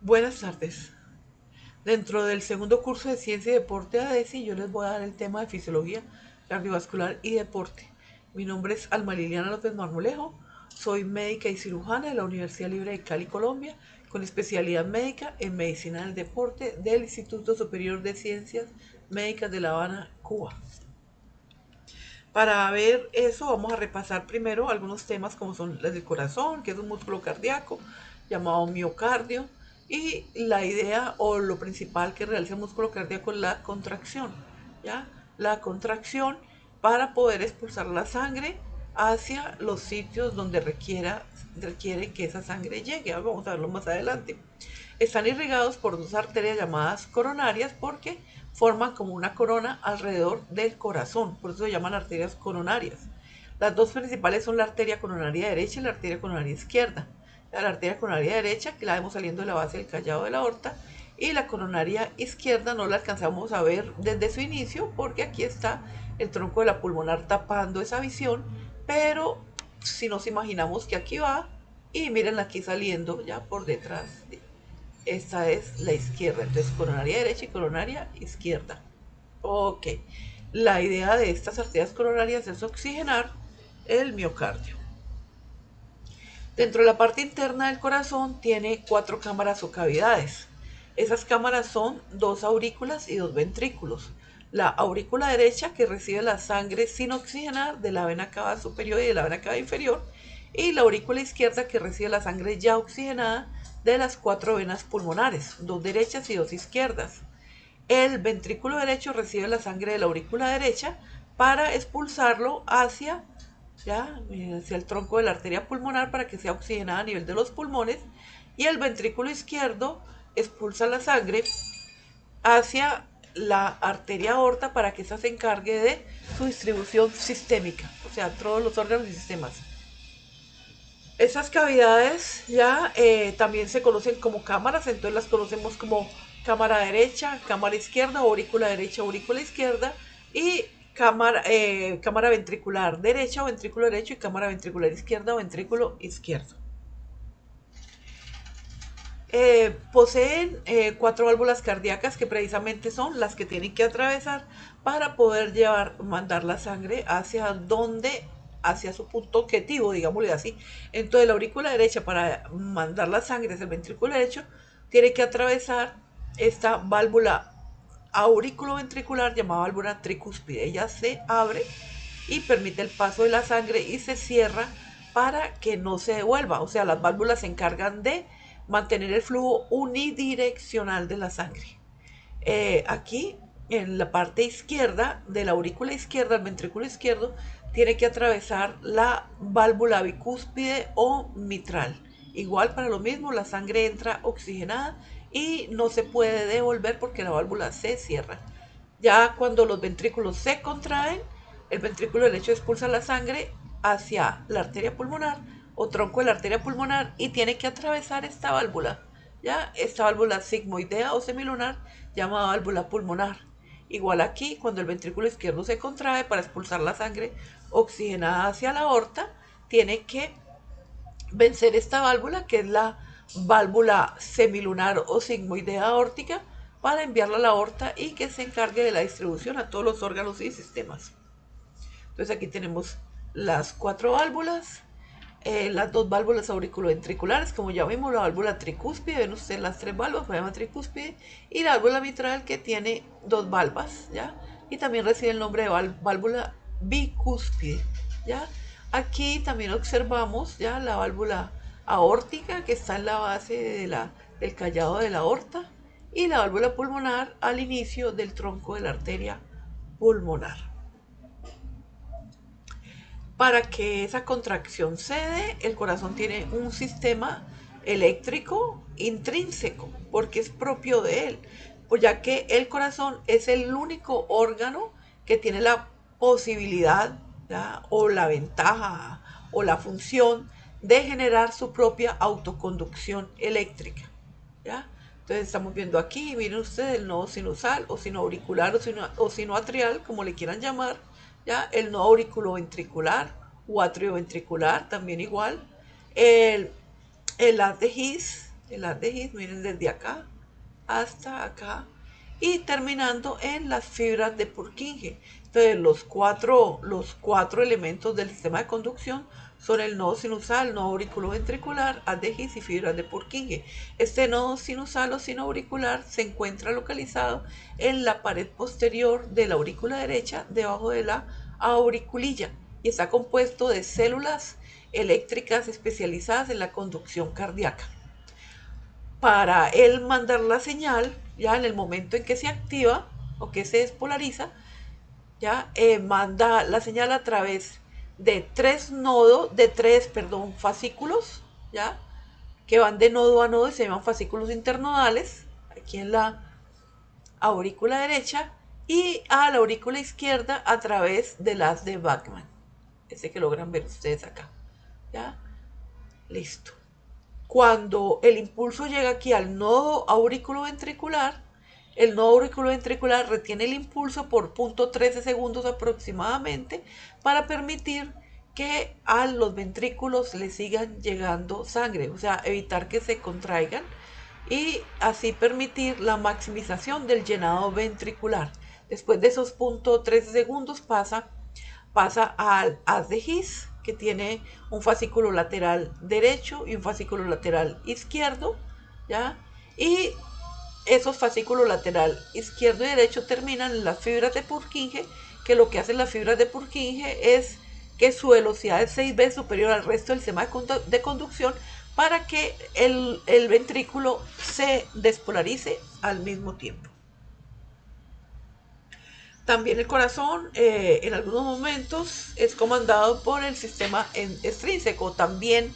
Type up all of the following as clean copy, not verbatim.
Buenas tardes. Dentro del segundo curso de Ciencia y Deporte ADESI, yo les voy a dar el tema de Fisiología Cardiovascular y Deporte. Mi nombre es Alma Liliana López Marmolejo, soy médica y cirujana de la Universidad Libre de Cali, Colombia, con especialidad médica en Medicina del Deporte del Instituto Superior de Ciencias Médicas de La Habana, Cuba. Para ver eso, vamos a repasar primero algunos temas como son las del corazón, que es un músculo cardíaco llamado miocardio, y la idea o lo principal que realiza el músculo cardíaco es la contracción, ¿ya? La contracción para poder expulsar la sangre hacia los sitios donde requiere que esa sangre llegue. Vamos a verlo más adelante. Están irrigados por dos arterias llamadas coronarias porque forman como una corona alrededor del corazón, por eso se llaman arterias coronarias. Las dos principales son la arteria coronaria derecha y la arteria coronaria izquierda. La arteria coronaria derecha, que la vemos saliendo de la base del callado de la aorta, y la coronaria izquierda no la alcanzamos a ver desde su inicio porque aquí está el tronco de la pulmonar tapando esa visión, pero si nos imaginamos que aquí va, y miren aquí saliendo ya por detrás. Esta es la izquierda, entonces coronaria derecha y coronaria izquierda. Ok, la idea de estas arterias coronarias es oxigenar el miocardio. Dentro de la parte interna del corazón tiene cuatro cámaras o cavidades. Esas cámaras son dos aurículas y dos ventrículos. La aurícula derecha que recibe la sangre sin oxigenar de la vena cava superior y de la vena cava inferior, y la aurícula izquierda que recibe la sangre ya oxigenada de las cuatro venas pulmonares, dos derechas y dos izquierdas. El ventrículo derecho recibe la sangre de la aurícula derecha para expulsarlo hacia el tronco de la arteria pulmonar para que sea oxigenada a nivel de los pulmones, y el ventrículo izquierdo expulsa la sangre hacia la arteria aorta para que esa se encargue de su distribución sistémica, o sea, todos los órganos y sistemas. Esas cavidades también se conocen como cámaras, entonces las conocemos como cámara derecha, cámara izquierda, derecha, aurícula izquierda, y cámara ventricular derecha o ventrículo derecho, y cámara ventricular izquierda o ventrículo izquierdo. Poseen cuatro válvulas cardíacas que precisamente son las que tienen que atravesar para poder mandar la sangre hacia su punto objetivo, digámosle así. Entonces la aurícula derecha, para mandar la sangre hacia el ventrículo derecho, tiene que atravesar esta válvula auriculoventricular llamada válvula tricúspide. Ella se abre y permite el paso de la sangre y se cierra para que no se devuelva. O sea, las válvulas se encargan de mantener el flujo unidireccional de la sangre. Aquí, en la parte izquierda de la aurícula izquierda, el ventrículo izquierdo, tiene que atravesar la válvula bicúspide o mitral. Igual para lo mismo, la sangre entra oxigenada y no se puede devolver porque la válvula se cierra. Ya cuando los ventrículos se contraen, el ventrículo derecho expulsa la sangre hacia la arteria pulmonar o tronco de la arteria pulmonar y tiene que atravesar esta válvula, esta válvula sigmoidea o semilunar llamada válvula pulmonar. Igual aquí, cuando el ventrículo izquierdo se contrae para expulsar la sangre oxigenada hacia la aorta, tiene que vencer esta válvula, que es la válvula semilunar o sigmoidea aórtica, para enviarla a la aorta y que se encargue de la distribución a todos los órganos y sistemas. Entonces aquí tenemos las cuatro válvulas, las dos válvulas auriculoventriculares, como ya vimos, la válvula tricúspide, ven ustedes las tres válvulas, se llama tricúspide, y la válvula mitral que tiene dos valvas, ¿ya? Y también recibe el nombre de válvula bicúspide, ¿ya? Aquí también observamos ya la válvula aórtica que está en la base del callado de la aorta, y la válvula pulmonar al inicio del tronco de la arteria pulmonar. Para que esa contracción se dé, el corazón tiene un sistema eléctrico intrínseco, porque es propio de él, pues ya que el corazón es el único órgano que tiene la posibilidad, ¿ya?, o la ventaja o la función de generar su propia autoconducción eléctrica, ¿ya? Entonces estamos viendo aquí, miren ustedes, el nodo sinusal o sinoauricular o sinoatrial, como le quieran llamar, ¿ya? El nodo auriculoventricular o atrioventricular, también igual. El haz de His, el haz de His, miren, desde acá hasta acá, y terminando en las fibras de Purkinje. Entonces los cuatro elementos del sistema de conducción son el nodo sinusal, nodo auriculoventricular, haz de His y fibras de Purkinje. Este nodo sinusal o sinoauricular se encuentra localizado en la pared posterior de la aurícula derecha, debajo de la auriculilla, y está compuesto de células eléctricas especializadas en la conducción cardíaca. Para él mandar la señal, ya en el momento en que se activa o que se despolariza, ya manda la señal a través de tres fascículos, ya, que van de nodo a nodo y se llaman fascículos internodales, aquí en la aurícula derecha, y a la aurícula izquierda a través del haz de Bachmann, ese que logran ver ustedes acá, ya, listo. Cuando el impulso llega aquí al nodo auriculoventricular, el nodo auriculoventricular retiene el impulso por 0.13 segundos aproximadamente para permitir que a los ventrículos le sigan llegando sangre, o sea, evitar que se contraigan y así permitir la maximización del llenado ventricular. Después de esos 0.13 segundos pasa al haz de His, que tiene un fascículo lateral derecho y un fascículo lateral izquierdo, ¿ya? Y esos fascículos lateral izquierdo y derecho terminan en las fibras de Purkinje, que lo que hacen las fibras de Purkinje es que su velocidad es 6 veces superior al resto del sistema de conducción para que el ventrículo se despolarice al mismo tiempo. También el corazón en algunos momentos es comandado por el sistema extrínseco. También,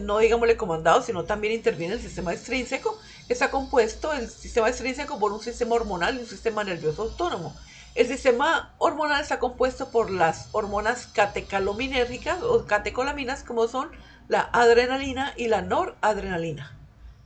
no digámosle comandado, sino también interviene el sistema extrínseco. Está compuesto el sistema extrínseco por un sistema hormonal y un sistema nervioso autónomo. El sistema hormonal está compuesto por las hormonas catecalominérgicas o catecolaminas, como son la adrenalina y la noradrenalina.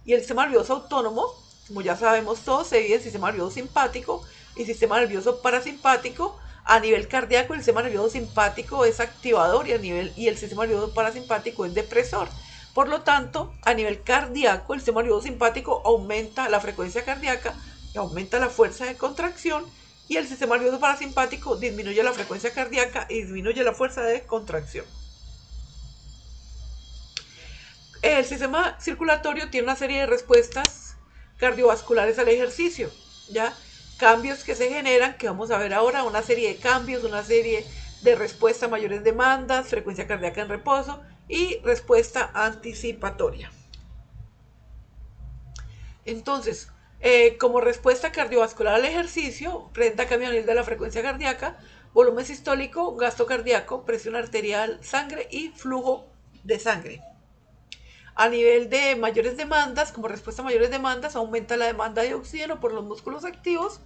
Y el sistema nervioso autónomo, como ya sabemos todos, se divide en sistema nervioso simpático y sistema nervioso parasimpático. A nivel cardíaco, el sistema nervioso simpático es activador y el sistema nervioso parasimpático es depresor. Por lo tanto, a nivel cardíaco, el sistema nervioso simpático aumenta la frecuencia cardíaca, aumenta la fuerza de contracción, y el sistema nervioso parasimpático disminuye la frecuencia cardíaca y disminuye la fuerza de contracción. El sistema circulatorio tiene una serie de respuestas cardiovasculares al ejercicio, ¿ya? Cambios que se generan, que vamos a ver ahora, una serie de cambios, una serie de respuesta a mayores demandas, frecuencia cardíaca en reposo y respuesta anticipatoria. Entonces, como respuesta cardiovascular al ejercicio, presenta cambio a nivel de la frecuencia cardíaca, volumen sistólico, gasto cardíaco, presión arterial, sangre y flujo de sangre. A nivel de mayores demandas, como respuesta a mayores demandas, aumenta la demanda de oxígeno por los músculos activos,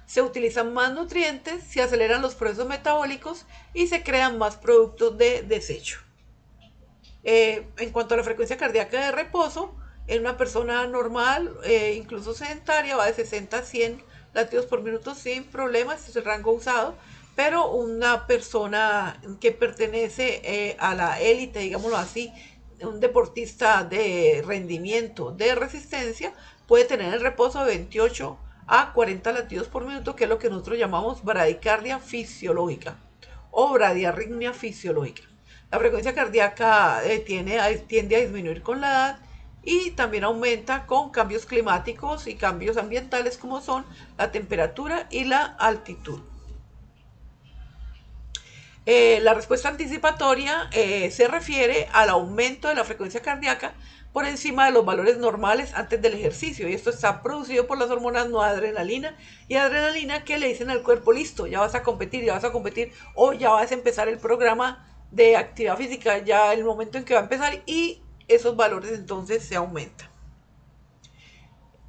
se utilizan más nutrientes, se aceleran los procesos metabólicos y se crean más productos de desecho. En cuanto a la frecuencia cardíaca de reposo, en una persona normal, incluso sedentaria, va de 60 a 100 latidos por minuto sin problemas, este es el rango usado, pero una persona que pertenece a la élite, digámoslo así, un deportista de rendimiento, de resistencia, puede tener el reposo de 28 a 40 latidos por minuto, que es lo que nosotros llamamos bradicardia fisiológica o bradiarritmia fisiológica. La frecuencia cardíaca tiende a disminuir con la edad y también aumenta con cambios climáticos y cambios ambientales como son la temperatura y la altitud. La respuesta anticipatoria se refiere al aumento de la frecuencia cardíaca por encima de los valores normales antes del ejercicio, y esto está producido por las hormonas noradrenalina y adrenalina, que le dicen al cuerpo: listo, ya vas a competir o ya vas a empezar el programa de actividad física, ya el momento en que va a empezar, y esos valores entonces se aumentan.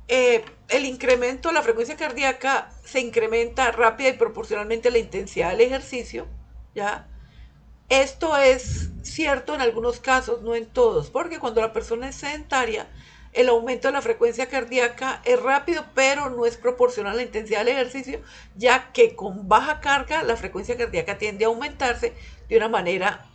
El incremento de la frecuencia cardíaca se incrementa rápida y proporcionalmente a la intensidad del ejercicio, ¿ya? Esto es cierto en algunos casos, no en todos, porque cuando la persona es sedentaria, el aumento de la frecuencia cardíaca es rápido, pero no es proporcional a la intensidad del ejercicio, ya que con baja carga la frecuencia cardíaca tiende a aumentarse de una manera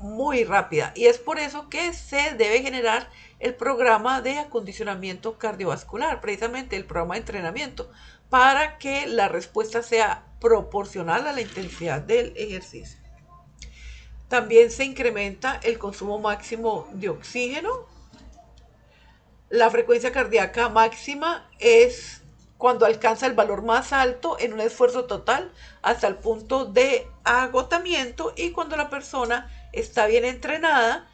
muy rápida. Y es por eso que se debe generar el programa de acondicionamiento cardiovascular, precisamente el programa de entrenamiento, para que la respuesta sea proporcional a la intensidad del ejercicio. También se incrementa el consumo máximo de oxígeno. La frecuencia cardíaca máxima es cuando alcanza el valor más alto en un esfuerzo total hasta el punto de agotamiento, y cuando la persona está bien entrenada,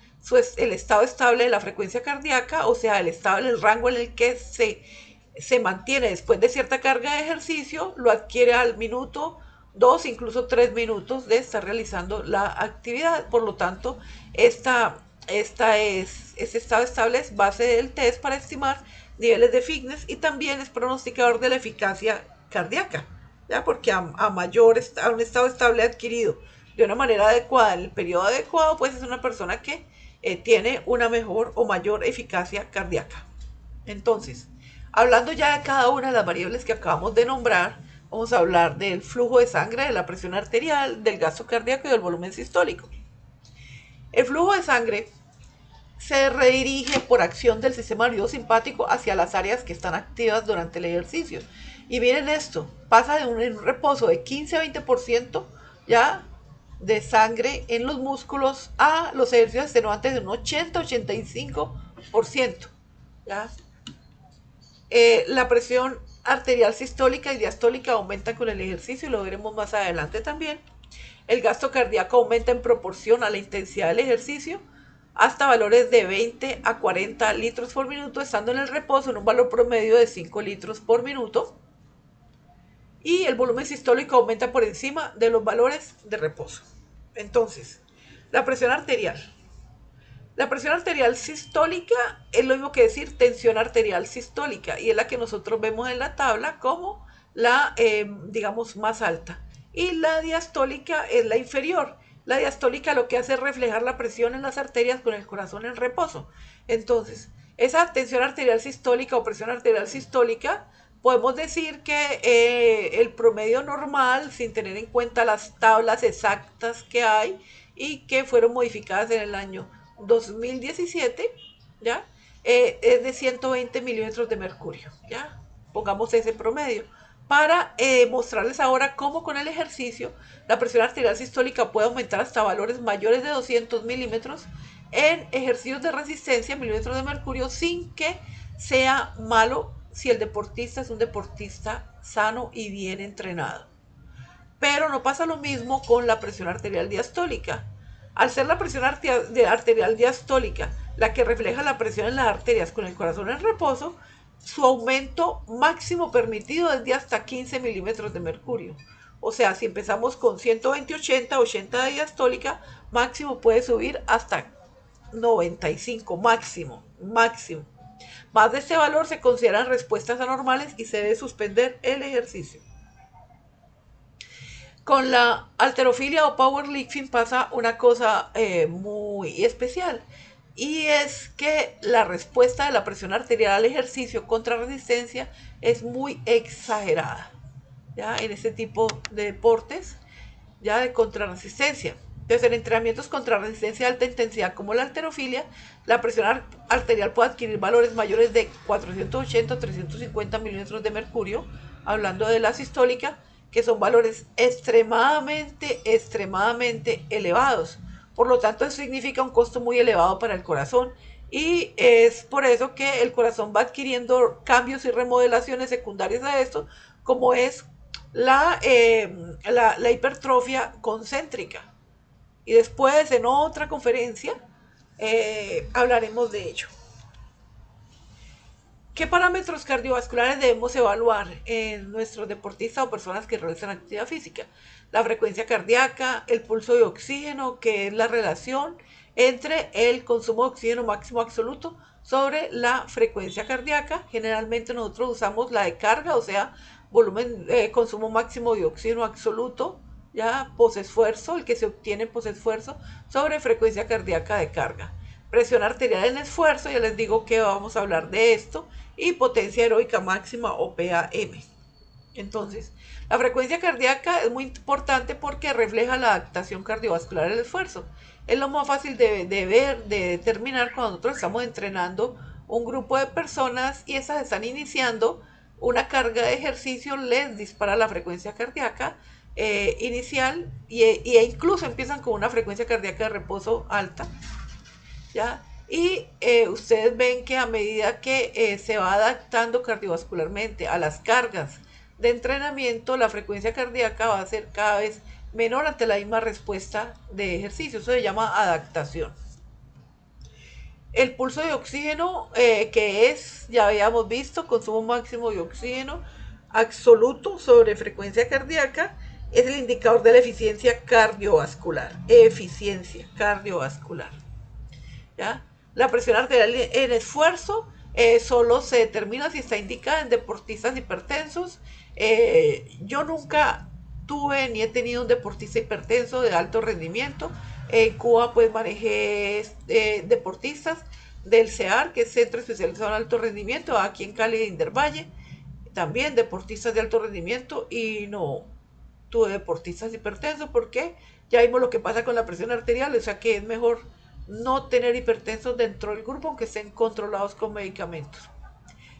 el estado estable de la frecuencia cardíaca, o sea, el rango en el que se mantiene después de cierta carga de ejercicio, lo adquiere al minuto, 2, incluso 3 minutos de estar realizando la actividad. Por lo tanto, este estado estable es base del test para estimar niveles de fitness y también es pronosticador de la eficacia cardíaca, ¿ya? Porque a un estado estable adquirido de una manera adecuada en el periodo adecuado, pues es una persona que tiene una mejor o mayor eficacia cardíaca. Entonces, hablando ya de cada una de las variables que acabamos de nombrar, vamos a hablar del flujo de sangre, de la presión arterial, del gasto cardíaco y del volumen sistólico. El flujo de sangre se redirige por acción del sistema nervioso simpático hacia las áreas que están activas durante el ejercicio. Y miren esto, pasa de un reposo de 15 a 20% ya de sangre en los músculos a los ejercicios extenuantes de un 80-85%. ¿Ya? La presión arterial sistólica y diastólica aumenta con el ejercicio y lo veremos más adelante también. El gasto cardíaco aumenta en proporción a la intensidad del ejercicio hasta valores de 20 a 40 litros por minuto, estando en el reposo en un valor promedio de 5 litros por minuto. Y el volumen sistólico aumenta por encima de los valores de reposo. Entonces, la presión arterial. La presión arterial sistólica es lo mismo que decir tensión arterial sistólica, y es la que nosotros vemos en la tabla como la, digamos, más alta. Y la diastólica es la inferior. La diastólica lo que hace es reflejar la presión en las arterias con el corazón en reposo. Entonces, esa tensión arterial sistólica o presión arterial sistólica, podemos decir que el promedio normal, sin tener en cuenta las tablas exactas que hay y que fueron modificadas en el año 2017, ¿ya? Es de 120 milímetros de mercurio, ¿ya? Pongamos ese promedio para mostrarles ahora cómo con el ejercicio la presión arterial sistólica puede aumentar hasta valores mayores de 200 milímetros en ejercicios de resistencia, milímetros de mercurio, sin que sea malo si el deportista es un deportista sano y bien entrenado. Pero no pasa lo mismo con la presión arterial diastólica. Al ser la presión arterial diastólica la que refleja la presión en las arterias con el corazón en reposo, su aumento máximo permitido es de hasta 15 milímetros de mercurio. O sea, si empezamos con 120, 80 de diastólica, máximo puede subir hasta 95, máximo. Más de este valor se consideran respuestas anormales y se debe suspender el ejercicio. Con la halterofilia o powerlifting pasa una cosa muy especial, y es que la respuesta de la presión arterial al ejercicio contra resistencia es muy exagerada, ¿ya? En este tipo de deportes, ya de contrarresistencia. Entonces, en entrenamientos contra resistencia de alta intensidad como la halterofilia, la presión arterial puede adquirir valores mayores de 480 o 350 milímetros de mercurio, hablando de la sistólica, que son valores extremadamente elevados. Por lo tanto, eso significa un costo muy elevado para el corazón, y es por eso que el corazón va adquiriendo cambios y remodelaciones secundarias a esto, como es la hipertrofia concéntrica. Y después, en otra conferencia, hablaremos de ello. ¿Qué parámetros cardiovasculares debemos evaluar en nuestros deportistas o personas que realizan actividad física? La frecuencia cardíaca, el pulso de oxígeno, que es la relación entre el consumo de oxígeno máximo absoluto sobre la frecuencia cardíaca. Generalmente nosotros usamos la de carga, o sea, volumen, consumo máximo de oxígeno absoluto, ya posesfuerzo, el que se obtiene posesfuerzo, sobre frecuencia cardíaca de carga. Presión arterial en esfuerzo, ya les digo que vamos a hablar de esto, y potencia aeróbica máxima o PAM. Entonces, la frecuencia cardíaca es muy importante porque refleja la adaptación cardiovascular al esfuerzo. Es lo más fácil de ver, de determinar cuando nosotros estamos entrenando un grupo de personas y esas están iniciando una carga de ejercicio, les dispara la frecuencia cardíaca inicial e incluso empiezan con una frecuencia cardíaca de reposo alta, ¿ya? Y ustedes ven que a medida que se va adaptando cardiovascularmente a las cargas de entrenamiento, la frecuencia cardíaca va a ser cada vez menor ante la misma respuesta de ejercicio. Eso se llama adaptación. El pulso de oxígeno, que es, ya habíamos visto, consumo máximo de oxígeno absoluto sobre frecuencia cardíaca, es el indicador de la eficiencia cardiovascular. Eficiencia cardiovascular. ¿Ya? La presión arterial en esfuerzo solo se determina si está indicada en deportistas hipertensos. Yo nunca tuve ni he tenido un deportista hipertenso de alto rendimiento. En Cuba pues manejé deportistas del CEAR, que es Centro Especializado en Alto Rendimiento, aquí en Cali de Indervalle, también deportistas de alto rendimiento, y no tuve deportistas hipertensos porque ya vimos lo que pasa con la presión arterial, o sea que es mejor no tener hipertensos dentro del grupo aunque estén controlados con medicamentos.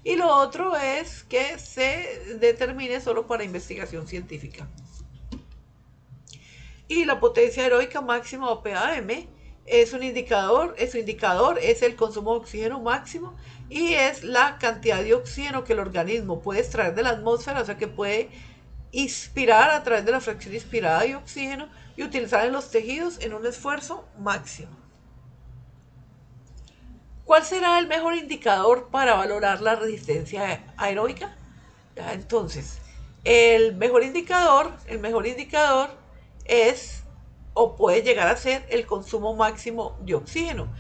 Y lo otro es que se determine solo para investigación científica. Y la potencia aeróbica máxima o PAM es un indicador, es el consumo de oxígeno máximo y es la cantidad de oxígeno que el organismo puede extraer de la atmósfera, o sea que puede inspirar a través de la fracción inspirada de oxígeno y utilizar en los tejidos en un esfuerzo máximo. ¿Cuál será el mejor indicador para valorar la resistencia aeróbica? Ya, entonces, el mejor indicador es o puede llegar a ser el consumo máximo de oxígeno.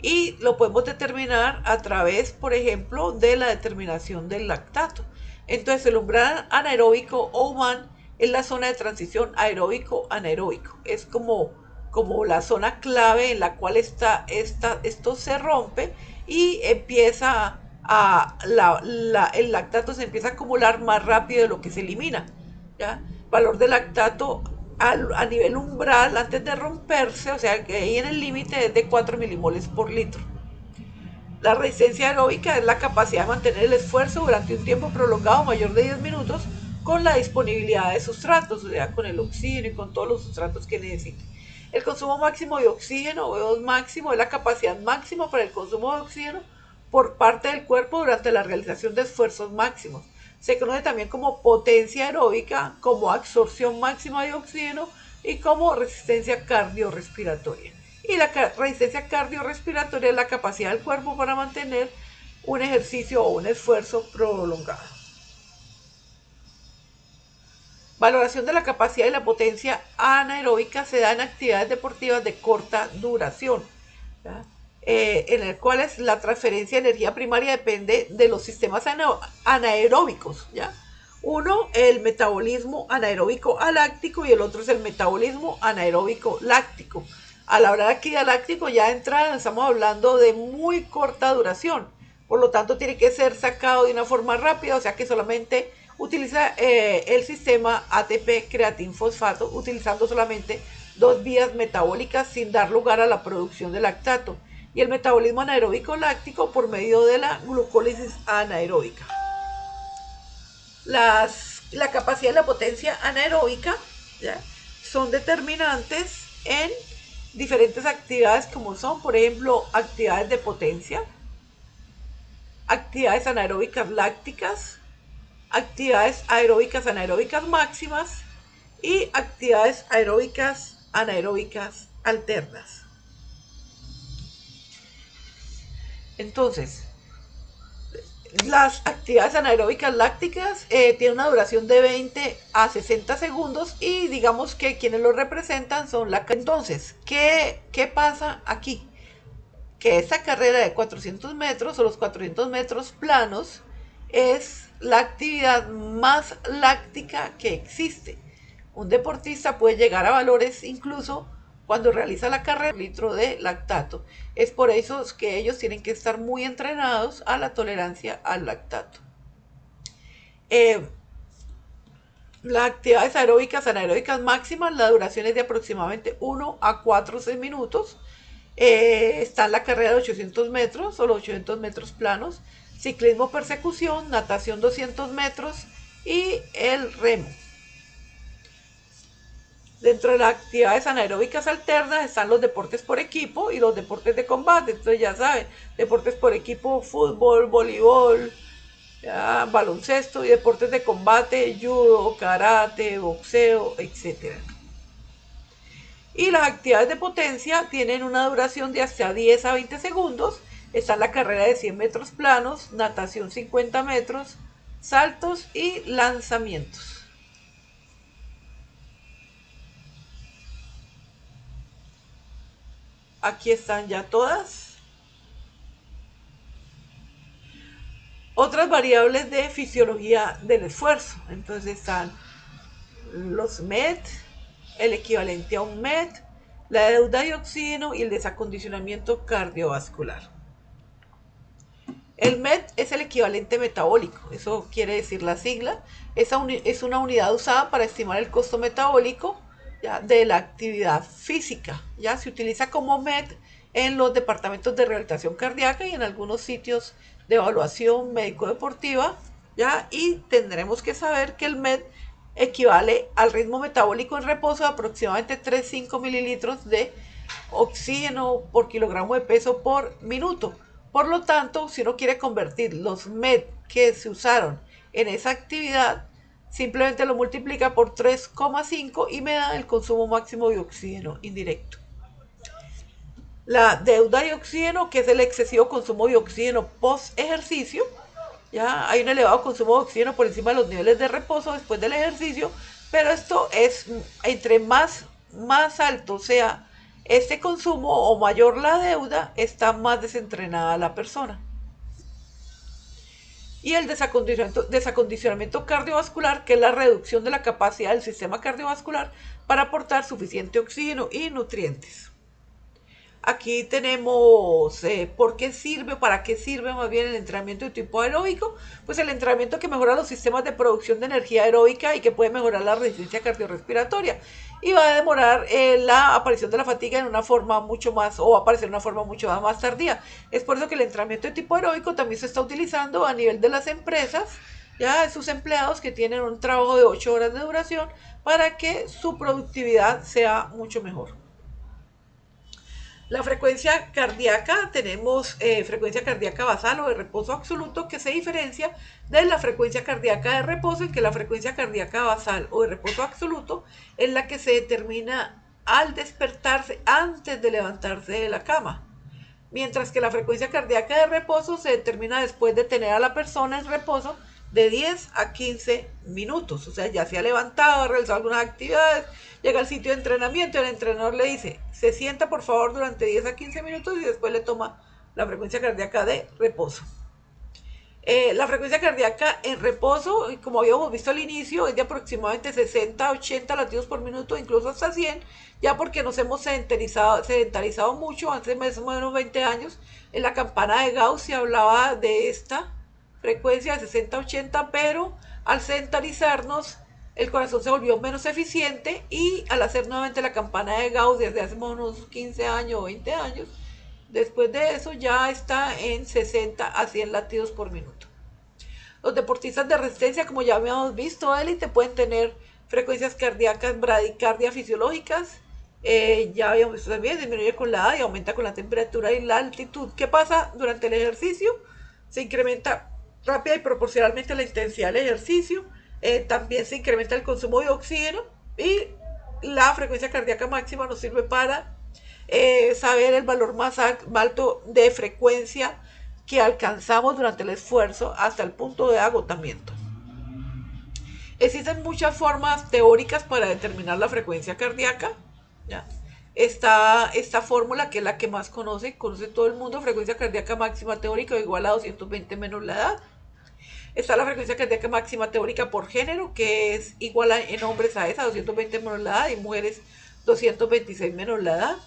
Y lo podemos determinar a través, por ejemplo, de la determinación del lactato. Entonces, el umbral anaeróbico o UMAN es la zona de transición aeróbico-anaeróbico. Es como la zona clave en la cual esto se rompe y empieza el lactato se empieza a acumular más rápido de lo que se elimina. ¿Ya? Valor de lactato a nivel umbral antes de romperse, o sea que ahí en el límite es de 4 milimoles por litro. La resistencia aeróbica es la capacidad de mantener el esfuerzo durante un tiempo prolongado mayor de 10 minutos con la disponibilidad de sustratos, o sea, con el oxígeno y con todos los sustratos que necesite. El consumo máximo de oxígeno, O2 máximo, es la capacidad máxima para el consumo de oxígeno por parte del cuerpo durante la realización de esfuerzos máximos. Se conoce también como potencia aeróbica, como absorción máxima de oxígeno y como resistencia cardiorrespiratoria. Y la resistencia cardiorrespiratoria es la capacidad del cuerpo para mantener un ejercicio o un esfuerzo prolongado. Valoración de la capacidad y la potencia anaeróbica se da en actividades deportivas de corta duración, ¿ya? En el cual la transferencia de energía primaria depende de los sistemas anaeróbicos, ¿ya? Uno, el metabolismo anaeróbico aláctico y el otro es el metabolismo anaeróbico láctico. Al hablar aquí de láctico, ya de entrada estamos hablando de muy corta duración, por lo tanto tiene que ser sacado de una forma rápida, o sea que solamente utiliza el sistema ATP creatinfosfato, utilizando solamente dos vías metabólicas sin dar lugar a la producción de lactato, y el metabolismo anaeróbico láctico por medio de la glucólisis anaeróbica. La capacidad y la potencia anaeróbica, ¿ya?, son determinantes en diferentes actividades como son, por ejemplo, actividades de potencia, actividades anaeróbicas lácticas, actividades aeróbicas anaeróbicas máximas y actividades aeróbicas anaeróbicas alternas. Entonces, las actividades anaeróbicas lácticas tienen una duración de 20 a 60 segundos y digamos que quienes lo representan son la... Entonces, ¿qué pasa aquí? Que esta carrera de 400 metros o los 400 metros planos es la actividad más láctica que existe. Un deportista puede llegar a valores incluso cuando realiza la carrera litro de lactato. Es por eso que ellos tienen que estar muy entrenados a la tolerancia al lactato. Las actividades aeróbicas anaeróbicas máximas, la duración es de aproximadamente 1 a 6 minutos. Está la carrera de 800 metros o los 800 metros planos, ciclismo persecución, natación 200 metros y el remo. Dentro de las actividades anaeróbicas alternas están los deportes por equipo y los deportes de combate. Entonces ya saben, deportes por equipo, fútbol, voleibol, ya, baloncesto, y deportes de combate, judo, karate, boxeo, etc. Y las actividades de potencia tienen una duración de hasta 10 a 20 segundos. Está la carrera de 100 metros planos, natación 50 metros, saltos y lanzamientos. Aquí están ya todas. Otras variables de fisiología del esfuerzo. Entonces están los MET, el equivalente a un MET, la deuda de oxígeno y el desacondicionamiento cardiovascular. El MET es el equivalente metabólico, eso quiere decir la sigla. Es una unidad usada para estimar el costo metabólico, ¿ya?, de la actividad física. Ya se utiliza como MET en los departamentos de rehabilitación cardíaca y en algunos sitios de evaluación médico-deportiva, ¿ya? Y tendremos que saber que el MET equivale al ritmo metabólico en reposo de aproximadamente 3,5 mililitros de oxígeno por kilogramo de peso por minuto. Por lo tanto, si uno quiere convertir los MET que se usaron en esa actividad, simplemente lo multiplica por 3,5 y me da el consumo máximo de oxígeno indirecto. La deuda de oxígeno, que es el excesivo consumo de oxígeno post ejercicio. Ya hay un elevado consumo de oxígeno por encima de los niveles de reposo después del ejercicio, pero esto es entre más alto sea este consumo o mayor la deuda, está más desentrenada la persona. Y el desacondicionamiento cardiovascular, que es la reducción de la capacidad del sistema cardiovascular para aportar suficiente oxígeno y nutrientes. Aquí tenemos por qué sirve, para qué sirve más bien el entrenamiento de tipo aeróbico. Pues el entrenamiento que mejora los sistemas de producción de energía aeróbica y que puede mejorar la resistencia cardiorrespiratoria. Y va a demorar la aparición de la fatiga en una forma mucho más, o va a aparecer en una forma mucho más tardía. Es por eso que el entrenamiento de tipo aeróbico también se está utilizando a nivel de las empresas, ya de sus empleados que tienen un trabajo de 8 horas de duración, para que su productividad sea mucho mejor. La frecuencia cardíaca, tenemos frecuencia cardíaca basal o de reposo absoluto, que se diferencia de la frecuencia cardíaca de reposo, en que la frecuencia cardíaca basal o de reposo absoluto es la que se determina al despertarse antes de levantarse de la cama, mientras que la frecuencia cardíaca de reposo se determina después de tener a la persona en reposo de 10 a 15 minutos. O sea, ya se ha levantado, ha realizado algunas actividades, llega al sitio de entrenamiento y el entrenador le dice, se sienta por favor durante 10 a 15 minutos y después le toma la frecuencia cardíaca de reposo. La frecuencia cardíaca en reposo, como habíamos visto al inicio, es de aproximadamente 60 a 80 latidos por minuto, incluso hasta 100, ya porque nos hemos sedentarizado mucho. Hace más o menos 20 años, en la campana de Gauss se hablaba de esta frecuencia de 60 a 80, pero al sedentarizarnos, el corazón se volvió menos eficiente y al hacer nuevamente la campana de Gauss desde hace unos 15 años o 20 años, después de eso ya está en 60 a 100 latidos por minuto. Los deportistas de resistencia, como ya habíamos visto, élite, pueden tener frecuencias cardíacas bradicardia fisiológicas. Ya habíamos visto también, disminuye con la edad y aumenta con la temperatura y la altitud. ¿Qué pasa durante el ejercicio? Se incrementa rápida y proporcionalmente a la intensidad del ejercicio. También se incrementa el consumo de oxígeno y la frecuencia cardíaca máxima nos sirve para saber el valor más alto de frecuencia que alcanzamos durante el esfuerzo hasta el punto de agotamiento. Existen muchas formas teóricas para determinar la frecuencia cardíaca, ¿ya? Está esta fórmula, que es la que más conoce todo el mundo: frecuencia cardíaca máxima teórica igual a 220 menos la edad. Está la frecuencia cardíaca máxima teórica por género, que es igual en hombres a esa, 220 menos la edad, y mujeres 226 menos la edad.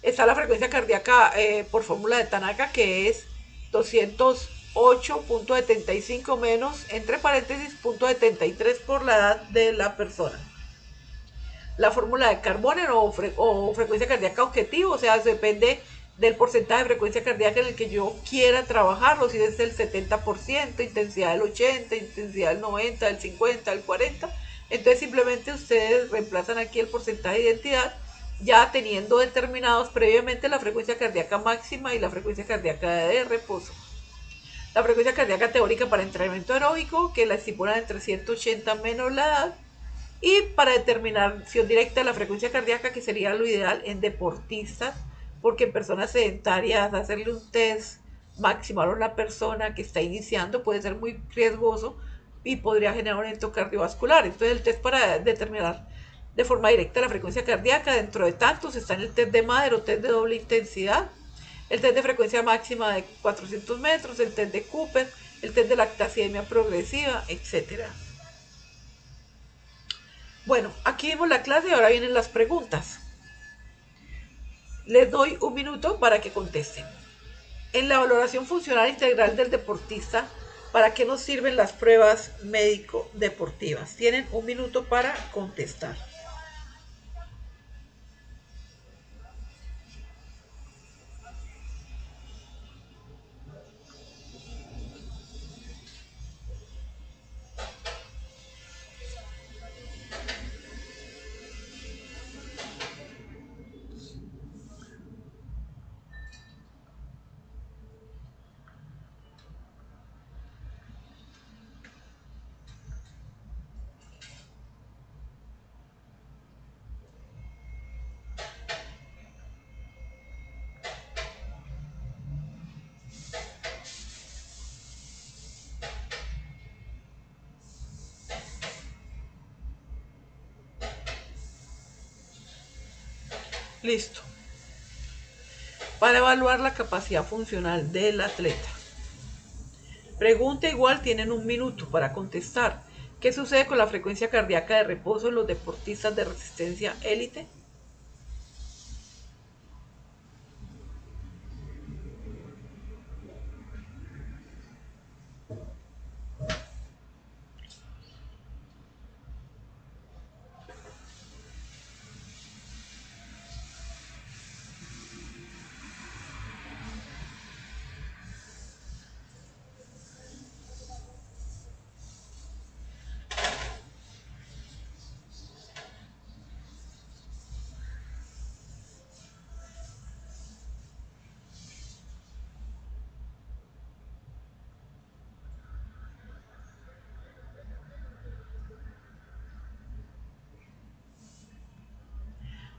Está la frecuencia cardíaca por fórmula de Tanaka, que es 200 8,75 menos, entre paréntesis, 0,73 por la edad de la persona. La fórmula de Carbone o frecuencia cardíaca objetivo, o sea, depende del porcentaje de frecuencia cardíaca en el que yo quiera trabajarlo, si es el 70%, intensidad del 80%, intensidad del 90%, del 50%, del 40%. Entonces simplemente ustedes reemplazan aquí el porcentaje de identidad, ya teniendo determinados previamente la frecuencia cardíaca máxima y la frecuencia cardíaca de reposo. La frecuencia cardíaca teórica para entrenamiento aeróbico, que la estipulan entre 180 menos la edad, y para determinación directa de la frecuencia cardíaca, que sería lo ideal en deportistas, porque en personas sedentarias hacerle un test máximo a una persona que está iniciando puede ser muy riesgoso y podría generar un evento cardiovascular. Entonces el test para determinar de forma directa la frecuencia cardíaca, dentro de tantos están el test de Mader o test de doble intensidad, el test de frecuencia máxima de 400 metros, el test de Cooper, el test de lactacidemia progresiva, etcétera. Bueno, aquí vimos la clase y ahora vienen las preguntas. Les doy un minuto para que contesten. En la valoración funcional integral del deportista, ¿para qué nos sirven las pruebas médico-deportivas? Tienen un minuto para contestar. Listo. Para evaluar la capacidad funcional del atleta. Pregunta igual, tienen un minuto para contestar. ¿Qué sucede con la frecuencia cardíaca de reposo en los deportistas de resistencia élite?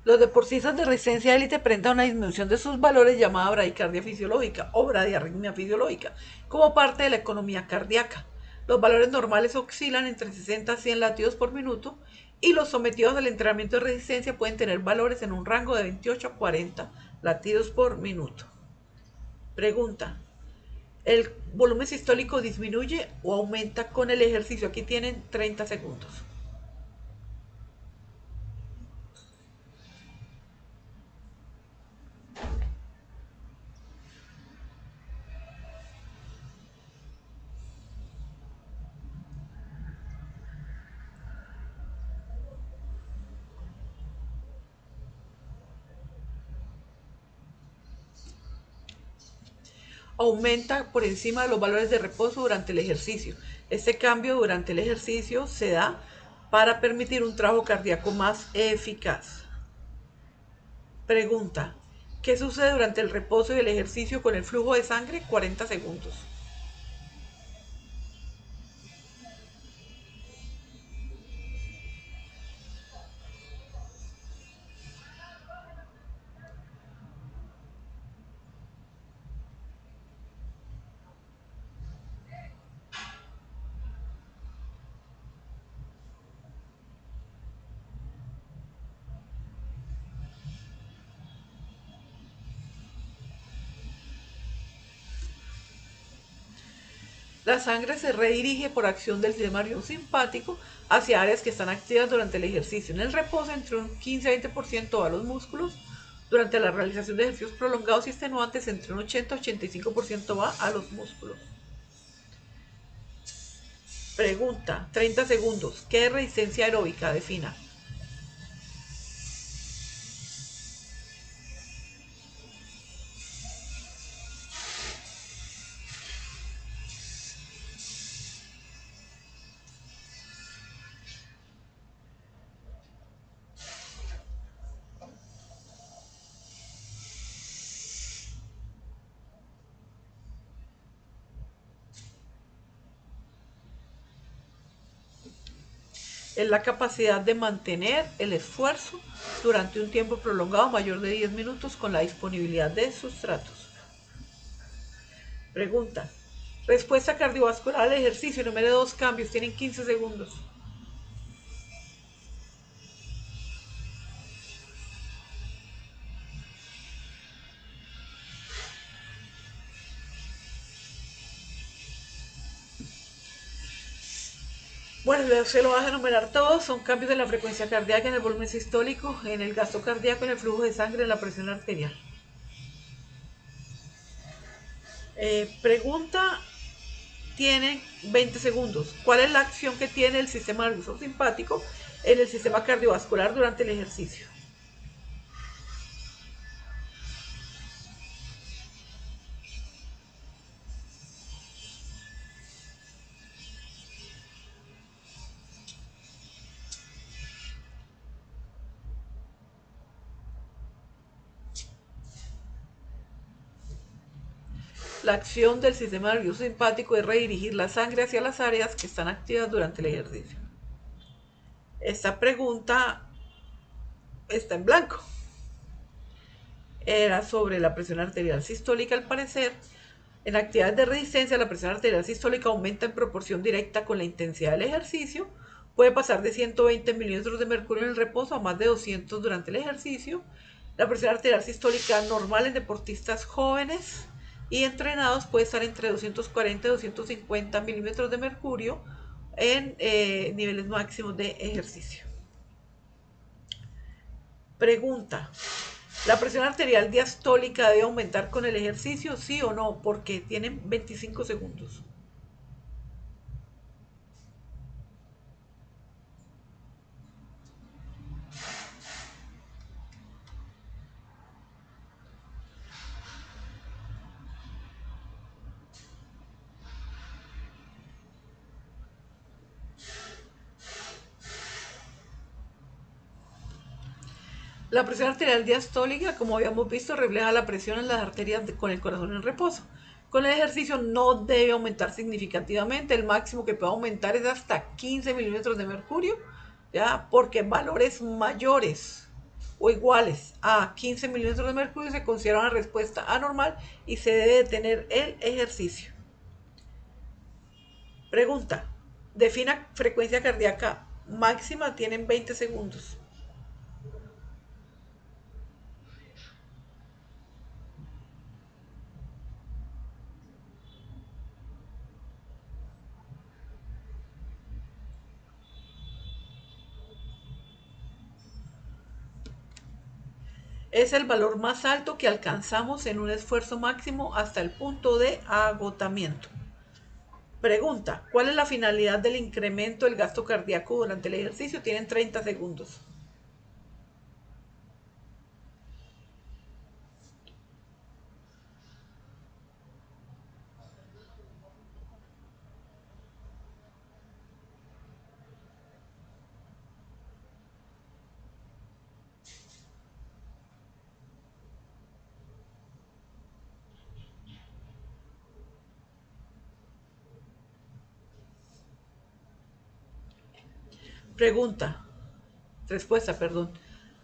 Los deportistas de resistencia élite presentan una disminución de sus valores llamada bradicardia fisiológica o bradiarritmia fisiológica como parte de la economía cardíaca. Los valores normales oscilan entre 60 a 100 latidos por minuto y los sometidos al entrenamiento de resistencia pueden tener valores en un rango de 28 a 40 latidos por minuto. Pregunta: ¿el volumen sistólico disminuye o aumenta con el ejercicio? Aquí tienen 30 segundos. Aumenta por encima de los valores de reposo durante el ejercicio. Este cambio durante el ejercicio se da para permitir un trabajo cardíaco más eficaz. Pregunta: ¿qué sucede durante el reposo y el ejercicio con el flujo de sangre? 40 segundos. La sangre se redirige por acción del sistema simpático hacia áreas que están activas durante el ejercicio. En el reposo, entre un 15 a 20% va a los músculos. Durante la realización de ejercicios prolongados y extenuantes, entre un 80 a 85% va a los músculos. Pregunta, 30 segundos. ¿Qué es resistencia aeróbica? Defina. Es la capacidad de mantener el esfuerzo durante un tiempo prolongado mayor de 10 minutos con la disponibilidad de sustratos. Pregunta. Respuesta cardiovascular al ejercicio. Número 2 cambios. Tienen 15 segundos. Bueno, se lo vas a enumerar todos. Son cambios en la frecuencia cardíaca, en el volumen sistólico, en el gasto cardíaco, en el flujo de sangre, en la presión arterial. Pregunta, tiene 20 segundos. ¿Cuál es la acción que tiene el sistema nervioso simpático en el sistema cardiovascular durante el ejercicio? La acción del sistema nervioso simpático es redirigir la sangre hacia las áreas que están activas durante el ejercicio. Esta pregunta está en blanco. Era sobre la presión arterial sistólica, al parecer. En actividades de resistencia, la presión arterial sistólica aumenta en proporción directa con la intensidad del ejercicio. Puede pasar de 120 milímetros de mercurio en el reposo a más de 200 durante el ejercicio. La presión arterial sistólica normal en deportistas jóvenes y entrenados puede estar entre 240 y 250 milímetros de mercurio en niveles máximos de ejercicio. Pregunta. ¿La presión arterial diastólica debe aumentar con el ejercicio? ¿Sí o no? Porque tienen 25 segundos. La presión arterial diastólica, como habíamos visto, refleja la presión en las arterias con el corazón en reposo. Con el ejercicio no debe aumentar significativamente. El máximo que puede aumentar es hasta 15 milímetros de mercurio, ¿ya? Porque valores mayores o iguales a 15 milímetros de mercurio se considera una respuesta anormal y se debe detener el ejercicio. Pregunta. Defina frecuencia cardíaca máxima, tienen 20 segundos. Es el valor más alto que alcanzamos en un esfuerzo máximo hasta el punto de agotamiento. Pregunta, ¿cuál es la finalidad del incremento del gasto cardíaco durante el ejercicio? Tienen 30 segundos. Pregunta, respuesta, perdón.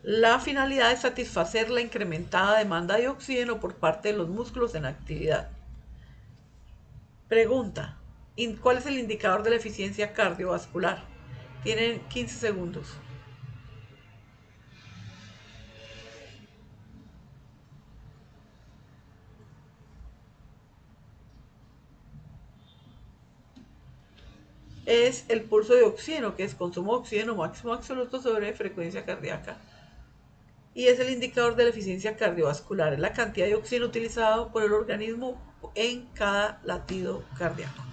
La finalidad es satisfacer la incrementada demanda de oxígeno por parte de los músculos en actividad. Pregunta, ¿cuál es el indicador de la eficiencia cardiovascular? Tienen 15 segundos. Es el pulso de oxígeno, que es consumo de oxígeno máximo absoluto sobre frecuencia cardíaca. Y es el indicador de la eficiencia cardiovascular, es la cantidad de oxígeno utilizado por el organismo en cada latido cardíaco.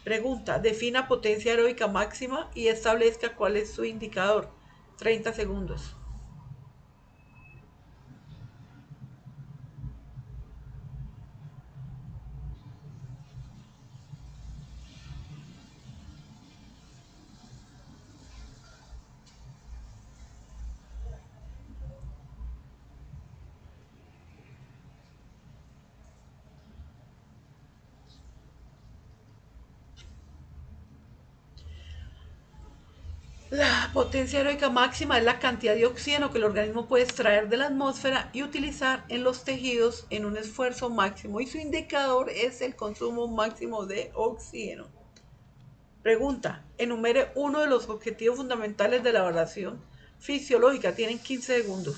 Pregunta, defina potencia aeróbica máxima y establezca cuál es su indicador. 30 segundos. La potencia aeróbica máxima es la cantidad de oxígeno que el organismo puede extraer de la atmósfera y utilizar en los tejidos en un esfuerzo máximo. Y su indicador es el consumo máximo de oxígeno. Pregunta, enumere uno de los objetivos fundamentales de la evaluación fisiológica. Tienen 15 segundos.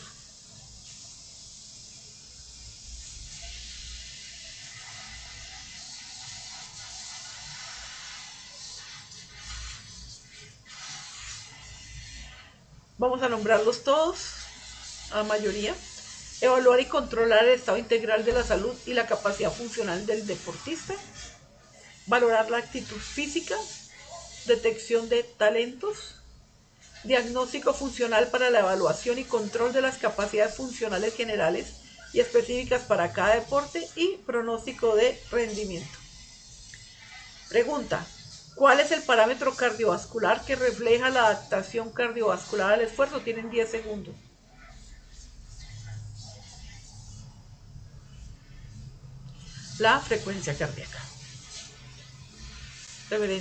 Vamos a nombrarlos todos, a mayoría. Evaluar y controlar el estado integral de la salud y la capacidad funcional del deportista. Valorar la actitud física. Detección de talentos. Diagnóstico funcional para la evaluación y control de las capacidades funcionales generales y específicas para cada deporte y pronóstico de rendimiento. Pregunta, ¿cuál es el parámetro cardiovascular que refleja la adaptación cardiovascular al esfuerzo? Tienen 10 segundos. La frecuencia cardíaca. Reverencia.